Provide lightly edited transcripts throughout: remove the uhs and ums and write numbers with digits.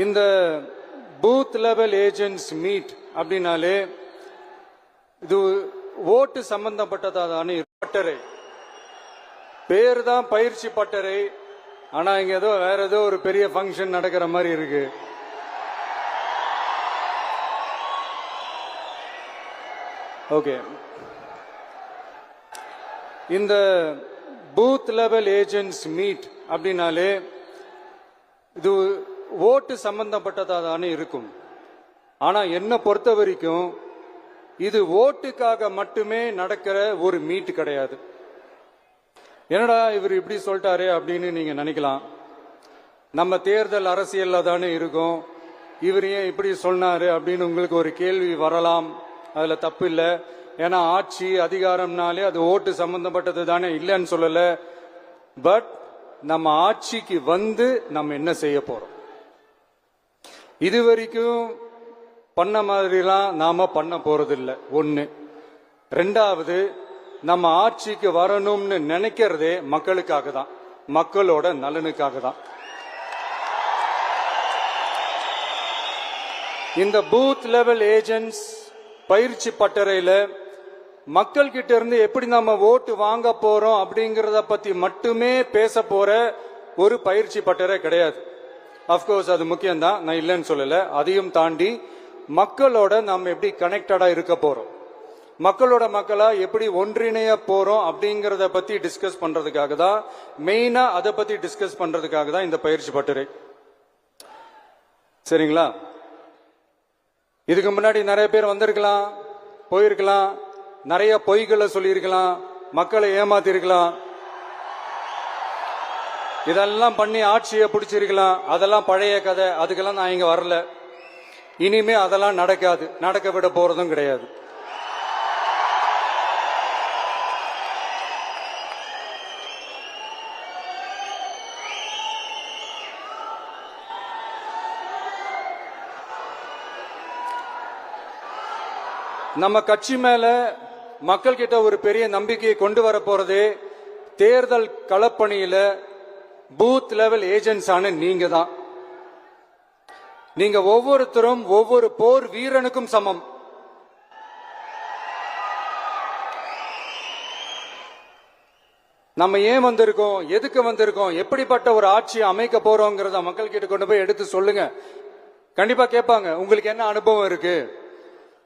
இந்த booth level agents meet அப்படின்னாலே இது ஓட்டு சம்பந்தப்பட்டதான பட்டறை பேர் தான் பயிற்சி பட்டறை. ஆனா இங்க ஏதோ வேற ஏதோ ஒரு பெரிய ஃபங்க்ஷன் நடக்கிற மாதிரி இருக்கு. ஓகே, இந்த பூத் லெவல் ஏஜென்ட்ஸ் மீட் அப்படின்னாலே இது ஓட்டு சம்பந்தப்பட்டதான இருக்கும். ஆனா என்ன பொறுத்த வரைக்கும் இது ஓட்டுக்காக மட்டுமே நடக்கிற ஒரு மீட் கிடையாது. என்னடா இவர் இப்படி சொல்லிட்டாரு அப்படின்னு நீங்க நினைக்கலாம். நம்ம தேர்தல் அரசியல்ல தானே இருக்கும், இவர் ஏன் இப்படி சொன்னாரு அப்படின்னு உங்களுக்கு ஒரு கேள்வி வரலாம். அதுல தப்பு இல்லை. ஏன்னா ஆட்சி அதிகாரம்னாலே அது ஓட்டு சம்பந்தப்பட்டது தானே, இல்லைன்னு சொல்லல. பட் நம்ம ஆட்சிக்கு வந்து நம்ம என்ன செய்ய போறோம், இது வரைக்கும் பண்ண மாதிரிலாம் நாம பண்ண போறதில்லை. ஒண்ணு. ரெண்டாவது, நம்ம ஆட்சிக்கு வரணும்னு நினைக்கிறதே மக்களுக்காக தான், மக்களோட நலனுக்காக தான். இந்த பூத் லெவல் ஏஜென்ட்ஸ் பயிற்சி பட்டறையில மக்கள் கிட்ட இருந்து எப்படி நம்ம ஓட்டு வாங்க போறோம் அப்படிங்கறத பத்தி மட்டுமே பேச போற ஒரு பயிற்சி பட்டறை கிடையாது. அப்கோர்ஸ் அது முக்கியம்தான், நான் இல்லைன்னு சொல்லல. அதையும் தாண்டி மக்களோட நம்ம எப்படி கனெக்டடா இருக்க போறோம், மக்களோட மக்களா எப்படி ஒன்றிணைய போறோம் அப்படிங்கறத பத்தி டிஸ்கஸ் பண்றதுக்காக தான், மெயினா அதை பத்தி டிஸ்கஸ் பண்றதுக்காக தான் இந்த பயிற்சி பட்டறை. சரிங்களா? இதுக்கு முன்னாடி நிறைய பேர் வந்திருக்கலாம், போயிருக்கலாம், நிறைய பொய்களை சொல்லியிருக்கலாம், மக்களை ஏமாத்திருக்கலாம், இதெல்லாம் பண்ணி ஆட்சியை பிடிச்சிருக்கலாம். அதெல்லாம் பழைய கதை, அதுக்கெல்லாம் நான் இங்க வரல. இனிமே அதெல்லாம் நடக்காது, நடக்க விட போறதும் கிடையாது. நம்ம கட்சி மேல மக்கள் கிட்ட ஒரு பெரிய நம்பிக்கையை கொண்டு வர போறதே தேர்தல் களப்பணியில பூத் லெவல் ஏஜென்ட்ஸ் ஆன நீங்க தான். நீங்க ஒவ்வொருத்தரும் ஒவ்வொரு போர் வீரனுக்கும் சமம். நம்ம ஏன் வந்திருக்கோம், எதுக்கு வந்திருக்கோம், எப்படிப்பட்ட ஒரு ஆட்சியை அமைக்க போறோங்கிறத மக்கள் கிட்ட கொண்டு போய் எடுத்து சொல்லுங்க. கண்டிப்பா கேட்பாங்க, உங்களுக்கு என்ன அனுபவம் இருக்கு,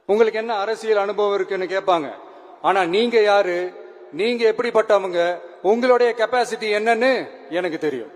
உங்களுக்கு என்ன அரசியல் அனுபவம் இருக்குன்னு கேட்பாங்க. ஆனா நீங்க யாரு, நீங்க எப்படிப்பட்டவங்க, உங்களுடைய கெப்பாசிட்டி என்னன்னு எனக்கு தெரியும்.